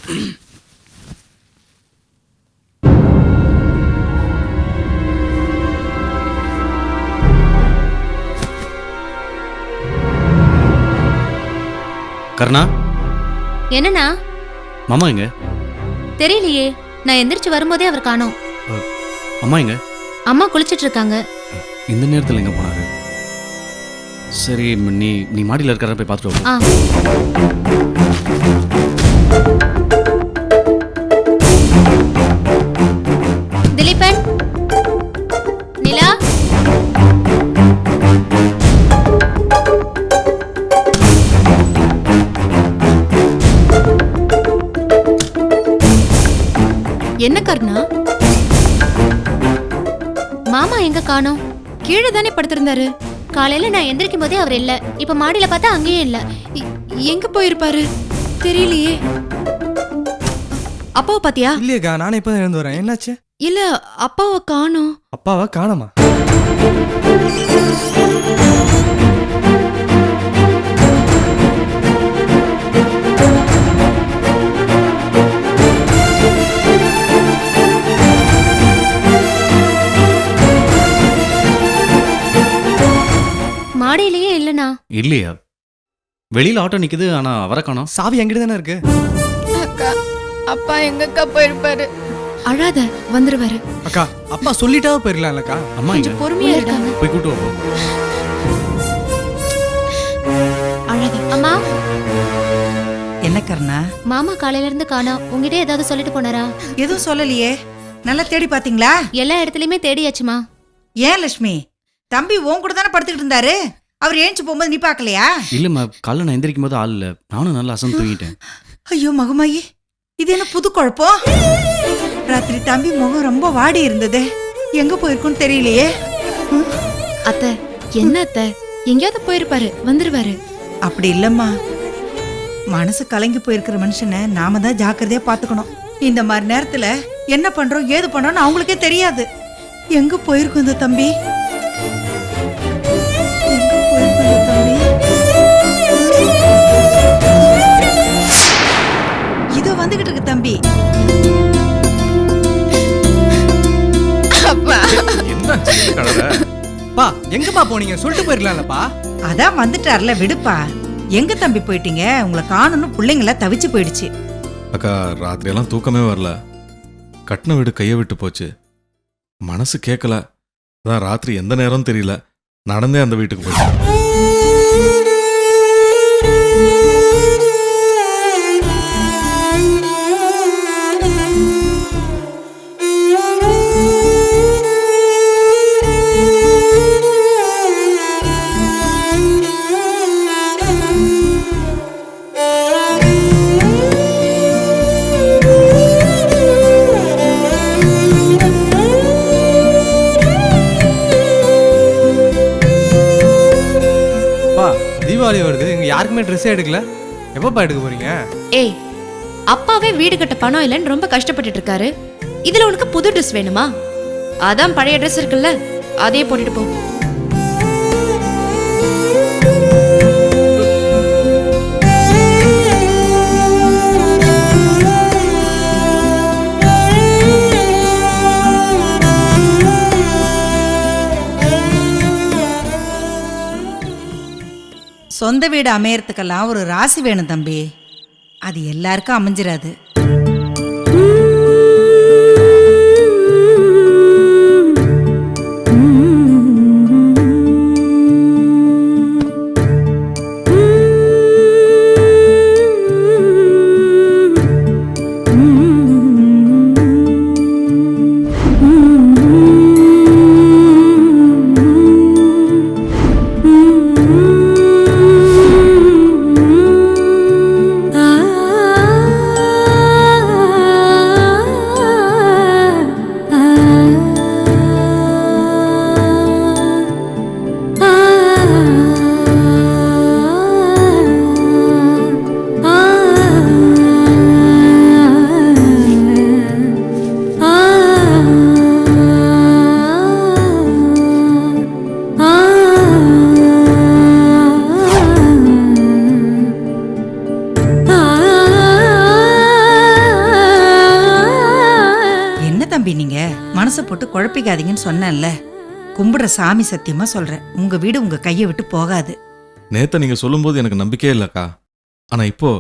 கர்ணா, என்னண்ணா? மாமா எங்க? தெரியலையே, நான் எந்திரிச்சு வரும்போதே அவர் காணோம். அம்மா எங்க? அம்மா குளிச்சிட்டு இருக்காங்க. இந்த நேரத்தில் எங்க போனாரு? சரி, நீ மாடியில் இருக்கிற போய் பார்த்துட்டு வா. திலீபன், நிலா, என்ன கர்ணா? மாமா எங்க காணோம்? கீழே தானே படுத்திருந்தாரு. காலையில நான் எந்திரிக்கும் போதே அவர் இல்ல. இப்ப மாடியில பார்த்தா அங்கேயே இல்ல. எங்க போயிருப்பாரு தெரியலையே. அப்பாவை பாத்தியா? இல்லையக்கா, நானே இப்பதான் இருந்து வரேன். என்னாச்சு? இல்ல, அப்பாவை காணோம். அப்பாவா காணோமா? மாடியிலேயே இல்லனா? இல்லையா? வெளியில ஆட்டோ நிக்குது, ஆனா அவரை காணோம். சாவி என்கிட்ட தானே இருக்கு. அக்கா, அப்பா எங்கக்கா போயிருப்பாரு? அழாத, வந்துருவாரு. அக்கா, அப்பா சொல்லிட்டாவே போயிடலாம்லக்கா. அம்மா எங்க? பொறுமையா இருக்காங்க. போய் கூட்டு வா. அழாத. அம்மா, என்ன கர்ணா? மாமா காலையில இருந்து காணோம். உங்ககிட்ட ஏதாவது சொல்லிட்டு போனாரா? எதுவும் சொல்லலையே. நல்லா தேடி பாத்தீங்களா? எல்லா இடத்துலயுமே தேடியாச்சுமா. ஏன் லட்சுமி, தம்பி உன் கூட தானே படுத்துக்கிட்டு இருந்தாரு. அவர் ஏஞ்சி போகும்போது நீ பாக்கலையா? இல்லம்மா, காலைல நான் எந்திரிக்கும் போது ஆள் இல்ல. நானும் நல்லா அசந்து தூங்கிட்டேன். ஐயோ மகமாயி, இது என்ன புது குழப்பம்? ராத்திரி தம்பி முகம் ரொம்ப வாடி இருந்தது. எங்க போயிருக்குன்னு தெரியலையே. அத்தை, என்ன அத்தை? எங்கேயாவது போயிருப்பாரு, வந்துருவாரு. அப்படி இல்லம்மா, மனசு கலங்கி போயிருக்கிற மனுஷனை நாம தான் ஜாக்கிரதையா பாத்துக்கணும். இந்த மாதிரி நேரத்துல என்ன பண்றோம் ஏது பண்றோம்னு அவங்களுக்கே தெரியாது. எங்க போயிருக்கும் இந்த தம்பி? இதோ வந்துகிட்டு இருக்கு தம்பி. பா, எங்கப்பா போனீங்க? சொல்லிட்டு போயிருக்கலாம்லப்பா. அதான் வந்துட்டார்ல, விடுப்பா. எங்க தம்பி போயிட்டீங்க? உங்களை காணணும், பிள்ளைங்கள தவிச்சு போயிடுச்சு. அக்கா, ராத்திரி எல்லாம் தூக்கமே வரல. கட்டின வீடு கையை விட்டு போச்சு. மனசு கேட்கல. அதான் ராத்திரி எந்த நேரம் தெரியல, நடந்தே அந்த வீட்டுக்கு போயிட்டேன். தீபாவளி வருது, இங்க யாருக்குமே ட்ரெஸ்ஸே எடுக்கல. எப்பப்பா எடுக்க போறீங்க? ஏய், அப்பாவே வீடு கட்ட பணம் இல்லைன்னு ரொம்ப கஷ்டப்பட்டுட்டு இருக்காரு. இதுல உனக்கு புது ட்ரெஸ் வேணுமா? அதான் பழைய ட்ரெஸ் இருக்குல்ல, அதையே போட்டுட்டு போ. சொந்த வீடு அமையறதுக்கெல்லாம் ஒரு ராசி வேணும் தம்பி. அது எல்லாருக்கும் அமைஞ்சிராது. மனசை போட்டு குழப்பிக்காதீங்கன்னு சொன்னேன்ல. கும்பிடுற சாமி சத்தியமா சொல்றேன், உங்க வீடு உங்க கையை விட்டு போகாது. நேத்த நீங்க சொல்லும்போது எனக்கு நம்பிக்கையே இல்லக்கா. ஆனா இப்போ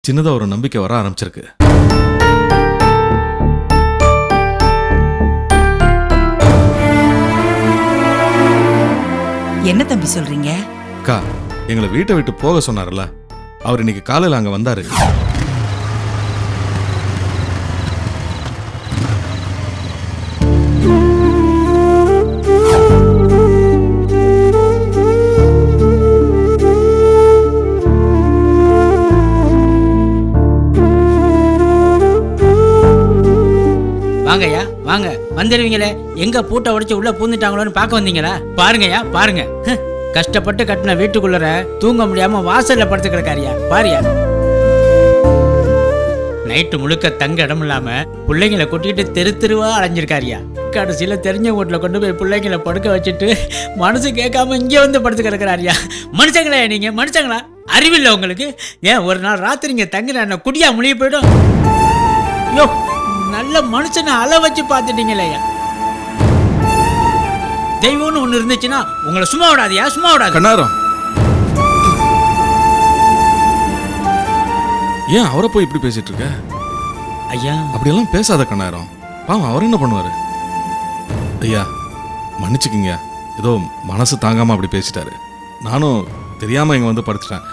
சின்னதா ஒரு நம்பிக்கை வர ஆரம்பிச்சிருக்கு. என்ன தம்பி சொல்றீங்க? அக்கா, எங்களை வீட்டை விட்டு போக சொன்னார்ல, அவர் இன்னைக்கு காலையில அங்க வந்தாரு. வாங்கய்யா வாங்க, வந்துடுவீங்களே. எங்க பூட்டை உடைச்சு உள்ள பூந்துட்டாங்களோன்னு பார்க்க வந்தீங்களா? பாருங்கய்யா பாருங்க, கஷ்டப்பட்டு கட்டின வீட்டுக்குள்ளற தூங்க முடியாம வாசல்ல படுத்து கிடக்காரியா பாரியா. நைட்டு முழுக்க தங்க இடம் இல்லாம பிள்ளைங்களை கூட்டிட்டு தெரு தெருவா அலைஞ்சிருக்காரியா. கடைசியில தெரிஞ்ச வீட்டுல கொண்டு போய் பிள்ளைங்களை படுக்க வச்சுட்டு மனசு கேட்காம இங்கே வந்து படுத்து கிடக்குறாரியா. மனுஷங்களா நீங்க? மனுஷங்களா? அறிவில்லை உங்களுக்கு? ஏன் ஒரு நாள் ராத்திரி இங்க தங்குற என்ன குடியா முழிய போயிடும்? யோ, நல்ல மனுஷனை அள வச்சு பார்த்துட்டீங்களேயா. தெய்வம்னு ஒண்ணு இருந்துச்சுன்னா உங்களை சும்மா விடாதியா, சும்மா விடாது. கண்ணாரம், ஏன் அவரை போய் இப்படி பேசிட்டு இருக்க? ஐயா அப்படியெல்லாம் பேசாத கண்ணாரம். பாவம், அவர் என்ன பண்ணுவாரு? ஐயா மன்னிச்சுக்கிங்க, ஏதோ மனசு தாங்காம அப்படி பேசிட்டாரு. நானும் தெரியாம இங்க வந்து படுத்துட்டேன்.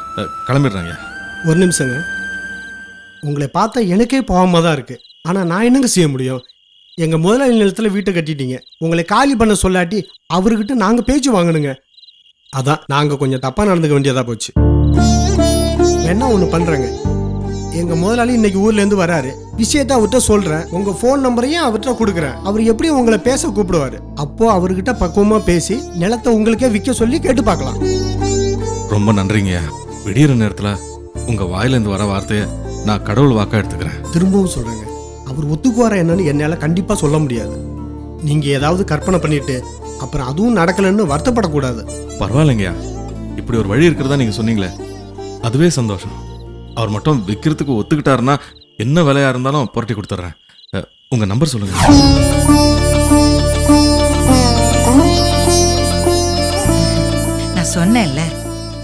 கிளம்பிடுறேன் ஐயா. ஒரு நிமிஷங்க. உங்களை பார்த்தா எனக்கே பாவமாக தான் இருக்குது. ஆனால் நான் என்னங்க செய்ய முடியும்? எங்கள் முதலாளி நிலத்தில் வீட்டை கட்டிட்டீங்க. உங்களை காலி பண்ண சொல்லாட்டி அவர்கிட்ட நாங்கள் பேச்சு வாங்கணுங்க. அதான் நாங்கள் கொஞ்சம் தப்பாக நடந்துக்க வேண்டியதாக போச்சு. என்ன ஒன்று பண்ணுறேங்க, எங்கள் முதலாளி இன்னைக்கு ஊர்லேருந்து வராரு. விஷயத்த அவர்கிட்ட சொல்கிறேன். உங்கள் ஃபோன் நம்பரையும் அவர்கிட்ட கொடுக்குறேன். அவர் எப்படியும் உங்களை பேச கூப்பிடுவார். அப்போது அவர்கிட்ட பக்குவமாக பேசி நிலத்தை உங்களுக்கே விற்க சொல்லி கேட்டு பார்க்கலாம். ரொம்ப நன்றிங்கய்யா. விடியிற நேரத்துல உங்க வாயிலேருந்து வர வார்த்தையை நான் கடவுள் வாக்கா எடுத்துக்கிறேன். திரும்பவும் சொல்கிறேங்க, அவர் ஒத்துக்குவார என்னன்னு என்னால் கண்டிப்பாக சொல்ல முடியாது. நீங்கள் ஏதாவது கற்பனை பண்ணிட்டு அப்புறம் அதுவும் நடக்கலைன்னு வருத்தப்படக்கூடாது. பரவாயில்லைங்கய்யா, இப்படி ஒரு வழி இருக்கிறதா நீங்க சொன்னீங்களே, அதுவே சந்தோஷம். அவர் மட்டும் விற்கிறதுக்கு ஒத்துக்கிட்டாருன்னா என்ன விலையா இருந்தாலும் புரட்டி கொடுத்துட்றேன். உங்க நம்பர் சொல்லுங்க. நான் சொன்னேன்ல,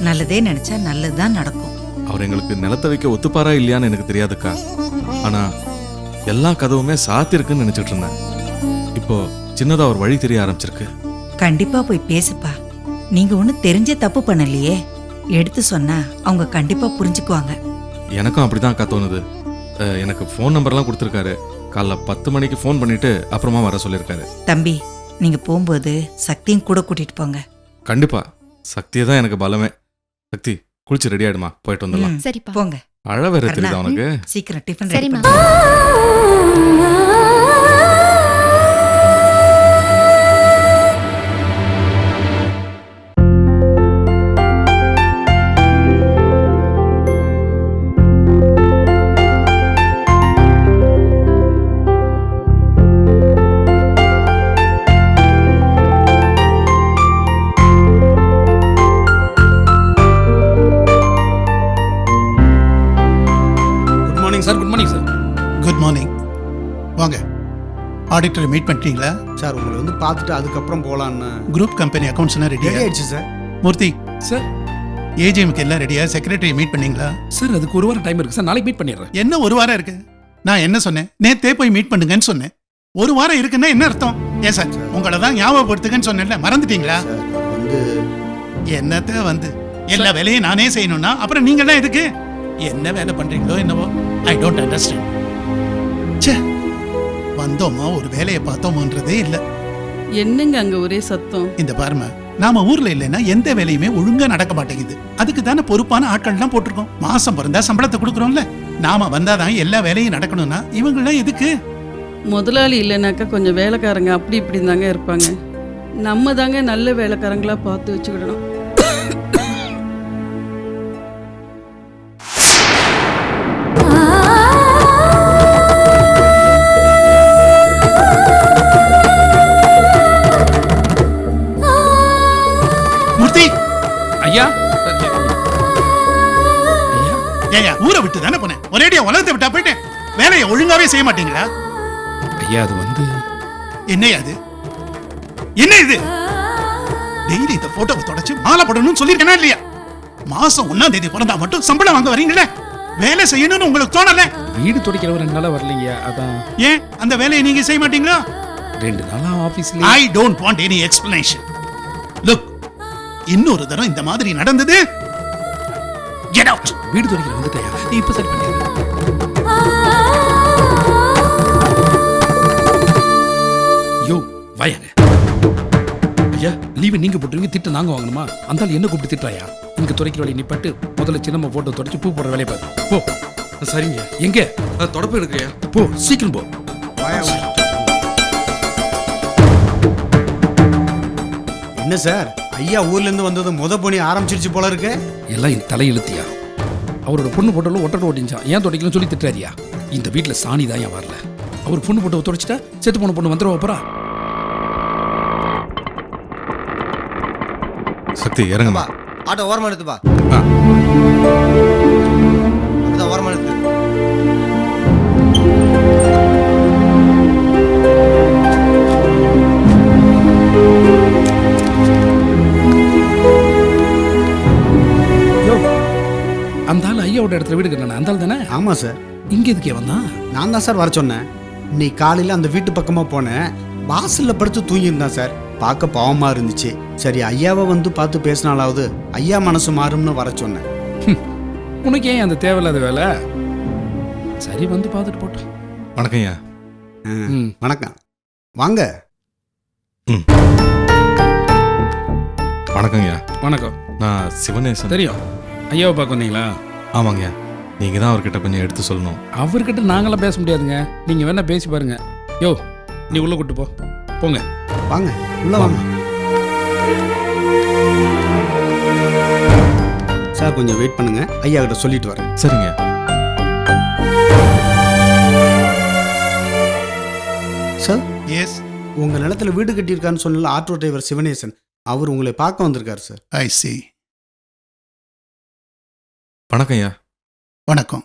நல்லதே நினைச்சா நல்லதுதான் நடக்கும். அவர் எங்களுக்கு நிலத்தை வைக்க ஒத்துப்பாரா இல்லையான்னு எனக்கு தெரியாதுக்கா. ஆனா எல்லா கதவுமே சாத்திருக்குன்னு நினைச்சிட்டு இருந்தேன். இப்போ சின்னதா ஒரு வழி தெரிய ஆரம்பிச்சிருக்கு. கண்டிப்பா போய் பேசுப்பா. நீங்க ஒண்ணு தெரிஞ்ச தப்பு பண்ணலையே. எடுத்து சொன்னா அவங்க கண்டிப்பா புரிஞ்சுக்குவாங்க. எனக்கும் அப்படிதான் தோணுது. எனக்கு ஃபோன் நம்பர்லாம் கொடுத்துருக்காரு. காலைல 10 மணிக்கு ஃபோன் பண்ணிட்டு அப்புறமா வர சொல்லியிருக்காரு. தம்பி, நீங்க போகும்போது சக்தியும் கூட கூட்டிட்டு போங்க. கண்டிப்பா, சக்தியை தான் எனக்கு பலமே. சக்தி, குளிச்சு ரெடி ஆயிடுமா, போயிட்டு வந்துடலாம். சரிப்பா. போங்க. அழ வேற தெரியுதா உனக்கு? சீக்கிரம் டிஃபன் ரெடி சரிம்மா. பண்ணு. Sir good morning sir. Good morning. வாங்க. ஆடிட்டரை மீட் பண்ணிட்டீங்களா? சார் உங்களை வந்து பார்த்துட்டு அதுக்கப்புறம் போகலான்னு. குரூப் கம்பெனி அக்கௌண்ட்ஸ் எல்லாம் ரெடி ஆயிடுச்சு சார். மூர்த்தி சார் ஏஜிஎம்க்கு எல்லாம் ரெடியா? செக்ரட்டரியை மீட் பண்ணீங்களா? சார் அதுக்கு ஒரு வாரம் டைம் இருக்கு சார், நாளைக்கு மீட் பண்ணிடுறேன். என்ன ஒரு வாரம் இருக்கு? நான் என்ன சொன்னேன்? நேத்தே போய் மீட் பண்ணுங்கன்னு சொன்னேன். ஒரு வாரம் இருக்குன்னா என்ன அர்த்தம்? ஏன் சார், உங்களை தான் ஞாபகப்படுத்துங்கன்னு சொன்னேன்ல, மறந்துட்டீங்களா? வந்து என்னத்த வந்து எல்லா வேலையும் நானே செய்யணும்னா அப்புறம் நீங்க தான் எதுக்கு? என்ன வேலை பண்றீங்களோ என்னவோ, ஐ டோன்ட் அண்டர்ஸ்டாண்ட். ச்சே, வந்தோமா ஒரு வேலையை பார்த்தோமான்றதே இல்லை. என்னங்க அங்க ஒரே சத்தம்? இந்த பாருமா, நாம ஊர்ல இல்லைன்னா எந்த வேலையுமே ஒழுங்கா நடக்க மாட்டேங்குது. அதுக்கு தானே பொறுப்பான ஆட்கள்லாம் போட்டிருக்கோம். மாசம் பிறந்தா சம்பளத்தை கொடுக்குறோம்ல. நாம வந்தாதான் எல்லா வேலையும் நடக்கணும்னா இவங்கெல்லாம் எதுக்கு? முதலாளி இல்லைனாக்கா கொஞ்சம் வேலைக்காரங்க அப்படி இப்படி தாங்க இருப்பாங்க. நம்ம தாங்க நல்ல வேலைக்காரங்களா பார்த்து வச்சுக்கிடணும். மூர்த்தி, ஐயா ஏயா ஊரை விட்டு தானே போனேன், ஒரேடியா உலகத்தை விட்டா போயிட்டேன். வேலையை ஒழுங்காவே செய்ய மாட்டீங்களா? ஐயா அது வந்து என்னையா அது? என்ன இது? டெய்லி இந்த போட்டோவை தொடச்சு மாலை போடணும்னு சொல்லியிருக்கேனா இல்லையா? மாசம் 1ஆம் தேதி பிறந்தா மட்டும் சம்பளம் வாங்க வரீங்களே, வேலை செய்யணும்னு உங்களுக்கு தோணல? வீடு துடைக்கிறவர் 2 நாளா வரலைங்க, அதான். ஏன் அந்த வேலையை நீங்க செய்ய மாட்டீங்களா? 2 நாளா ஆபீஸ்ல. I don't want any explanation. Look, இன்னொரு தடவை இந்த மாதிரி நடந்தது, get out. வீடு துடைக்கிற வந்துட்டயா, நீ இப்ப சரி பண்ணிடு. யோ வாயாங்க ஐயா, லீவு நீங்க போட்டுருவீங்க, திட்டு நாங்க வாங்கணுமா? அந்த என்ன கூப்பிட்டு திட்டாயா? இங்க துடைக்கிற வேலையை நிப்பாட்டு, முதல்ல சின்னம்மா போட்டோ தொடச்சு பூ போடுற வேலையை பாரு. போ. சரிங்க. எங்க தொடப்பு எடுக்கிறியா? போ, சீக்கிரம் போ. என்ன சார், ஐயா ஊர்ல இருந்து வந்தது பணி ஆரம்பிச்சிருச்சு போல இருக்கு. எல்லாம் என் தலையெழுத்தியா? அவரோட பொண்ணு போட்டோல ஒட்டரை ஓட்டிஞ்சான், ஏன் துடைக்கலன்னு சொல்லி திட்டுறாரியா? இந்த வீட்டுல சாணி தான் ஏன் வரல? அவர் பொண்ணு போட்டோ துடைச்சிட்டா செத்து போன பொண்ணு வந்துடுவா அப்புறம். சக்தி இறங்குமா. ஆட்டோ ஓரமா எடுத்துப்பா. ஓரமா எடுத்து. அந்த ஆள் ஐயாவோட இடத்துல வீடு கட்டின அந்த ஆள் தானே? ஆமா சார். இங்க எதுக்கே வந்தான்? நான் தான் சார் வர சொன்னேன். இன்னைக்கு காலையில அந்த வீட்டு பக்கமா போனேன், வாசல்ல படுத்து தூங்கியிருந்தான் சார். பார்க்க பாவமா இருந்துச்சு. சரி ஐயாவை வந்து பார்த்து பேசினாலாவது ஐயா மனசு மாறும்னு வர சொன்னேன். உனக்கு ஏன் அந்த தேவையில்லாத வேலை? சரி வந்து பார்த்துட்டு போட்டோம். வணக்கம் ஐயா. வணக்கம், வாங்க. வணக்கம் ஐயா. வணக்கம். நான் சிவனேசன். தெரியும். ஐயாவை பார்க்க வந்தீங்களா? ஆமாங்க. நீங்க தான் அவர்கிட்ட கொஞ்சம் எடுத்து சொல்லணும். அவர்கிட்ட நாங்களாம் பேச முடியாதுங்க, நீங்க வேணா பேசி பாருங்க. யோ நீ உள்ள கூட்டு போ. போங்க. வாங்க உள்ள வாங்க. சார் கொஞ்சம் வெயிட் பண்ணுங்க, ஐயா கிட்ட சொல்லிட்டு வரேன். சரிங்க. சார். எஸ். உங்க நிலத்துல வீடு கட்டியிருக்கான்னு சொன்னல ஆட்டோ டிரைவர் சிவனேசன், அவர் உங்களை பார்க்க வந்திருக்காரு சார். ஐ see. வணக்கம் ஐயா. வணக்கம்.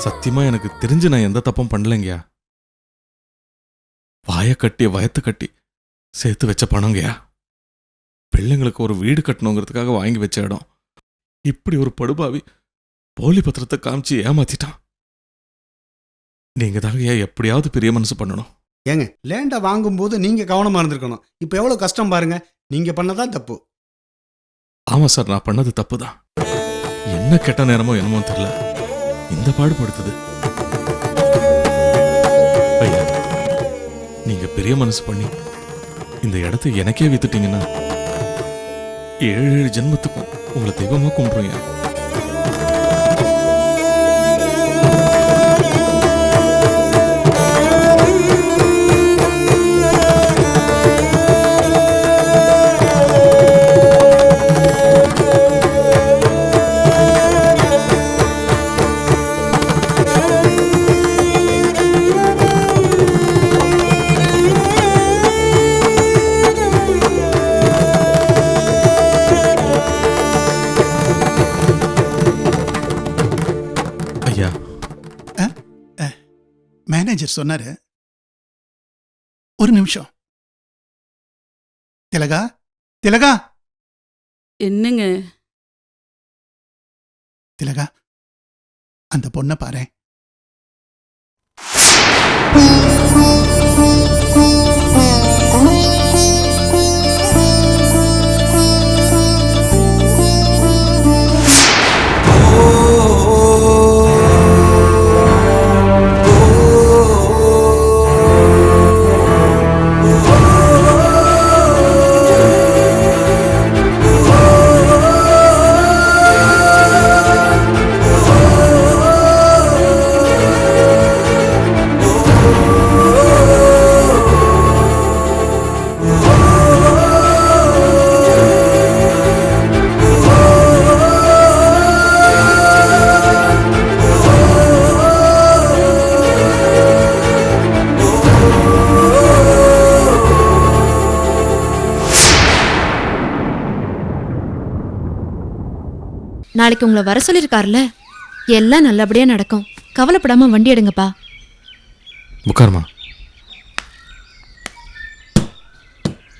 சத்தியமா எனக்கு தெரிஞ்சு நான் எந்த தப்பும் பண்ணலைங்கயா. வாயை கட்டி வயத்தை கட்டி சேர்த்து வச்ச பணங்கயா. பிள்ளைங்களுக்கு ஒரு வீடு கட்டணுங்கிறதுக்காக வாங்கி வச்ச இடம். இப்படி ஒரு படுபாவி போலி பத்திரத்தை காமிச்சு ஏமாத்திட்டான். நீங்க தாங்க எப்படியாவது பெரிய மனசு பண்ணணும். ஏங்க, லேண்டை வாங்கும்போது நீங்க கவனமா இருந்திருக்கணும். இப்போ எவ்வளவு கஷ்டம் பாருங்க. நீங்க பண்ணதான் தப்பு. ஆமா சார், நான் பண்ணது தப்பு தான். என்ன கெட்ட நேரமோ என்னமோ தெரியல, இந்த பாடுபடுத்துது. ஐயா, நீங்க பெரிய மனசு பண்ணி இந்த இடத்தை எனக்கே வித்துட்டீங்கன்னா 7 ஜென்மத்துக்கும் உங்களை தெய்வமா கும்பிடுங்க. மேனேஜர் சொன்னாரு. ஒரு நிமிஷம். திலகா, திலகா, என்னங்க? திலகா, அந்த பொண்ணை பாரு. நாளைக்கு உங்களை வர சொல்லியிருக்காருல, எல்லாம் நல்லபடியா நடக்கும். கவலைப்படாம வண்டி எடுங்கப்பா. உட்காருமா.